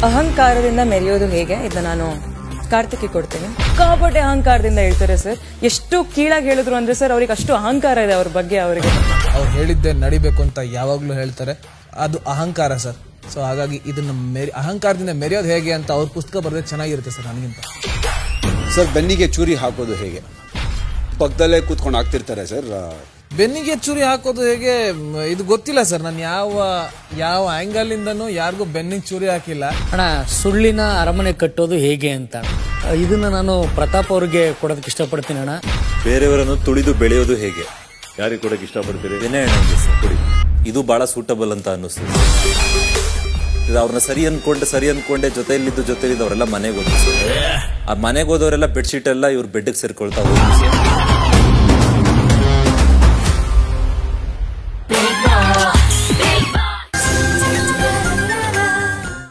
ಅಹಂಕಾರದಿಂದ ಮೆರೆಯೋದು ಹೇಗೆ ಇದನ್ನ ನಾನು ಕಾರ್ತಿಕ್ಗೆ ಕೊಡ್ತೇನೆ. ಸಿಕ್ಕಾಪಟ್ಟೆ ಅಹಂಕಾರದಿಂದ ಹೇಳ್ತಾರೆ ಸರ್. ಎಷ್ಟು ಕೀಳಾಗಿ ಹೇಳಿದ್ರು ಅಂದ್ರೆ ಸರ್ ಅವ್ರಿಗೆ ಅಷ್ಟು ಅಹಂಕಾರ ಇದೆ ಅವ್ರ ಬಗ್ಗೆ. ಅವರಿಗೆ ಅವ್ರು ಹೇಳಿದ್ದೆ ನಡಿಬೇಕು ಅಂತ ಯಾವಾಗ್ಲೂ ಹೇಳ್ತಾರೆ, ಅದು ಅಹಂಕಾರ ಸರ್. ಸೊ ಹಾಗಾಗಿ ಇದನ್ನ ಅಹಂಕಾರದಿಂದ ಮೆರೆಯೋದು ಹೇಗೆ ಅಂತ ಅವ್ರ ಪುಸ್ತಕ ಬರೆದ್ರೆ ಚೆನ್ನಾಗಿರುತ್ತೆ ಸರ್ ನನಗಿಂತ. ಸರ್ ಬೆನ್ನಿಗೆ ಚೂರಿ ಹಾಕೋದು ಹೇಗೆ? ಪಕ್ಕದಲ್ಲೇ ಕೂತ್ಕೊಂಡು ಆಗ್ತಿರ್ತಾರೆ ಸರ್. ಬೆನ್ನಿಗೆ ಚೂರಿ ಹಾಕೋದು ಹೇಗೆ ಇದು ಗೊತ್ತಿಲ್ಲ ಸರ್. ನಾನು ಯಾವ ಆಂಗಲ್ ಇಂದನೂ ಯಾರಿಗೂ ಬೆನ್ನಿಗೆ ಚೂರಿ ಹಾಕಿಲ್ಲ. ಅಣ್ಣ, ಸುಳ್ಳಿನ ಅರಮನೆ ಕಟ್ಟೋದು ಹೇಗೆ ಅಂತ ಇದನ್ನ ನಾನು ಪ್ರತಾಪ್ ಅವ್ರಿಗೆ ಕೊಡೋದಕ್ಕೆ ಇಷ್ಟಪಡ್ತೀನಿ ಅಣ್ಣ. ಬೇರೆಯವರನ್ನು ತುಳಿದು ಬೆಳೆಯೋದು ಹೇಗೆ? ಯಾರಿಗೆ ಕೊಡಕ್ಕೆ ಇಷ್ಟಪಡ್ತೀರಿ? ವಿನಯ್ ಅಣ್ಣಂಗೆ ಕೊಡಿ. ಇದು ಬಹಳ ಸೂಟಬಲ್ ಅಂತ ಅನ್ನಿಸ್ತದೆ. ಅವ್ರನ್ನ ಸರಿ ಅನ್ಕೊಂಡೆ ಜೊತೆಲಿದ್ದು ಅವರೆಲ್ಲ ಮನೆಗೆ ಹೋದ್ರು. ಆ ಮನೆಗೆ ಹೋದವರೆಲ್ಲ ಬೆಡ್ಶೀಟ್ ಎಲ್ಲ ಇವ್ರ ಬೆಡ್ಗೆ ಸೇರ್ಕೊಳ್ತಾ ಹೋದ್ರು.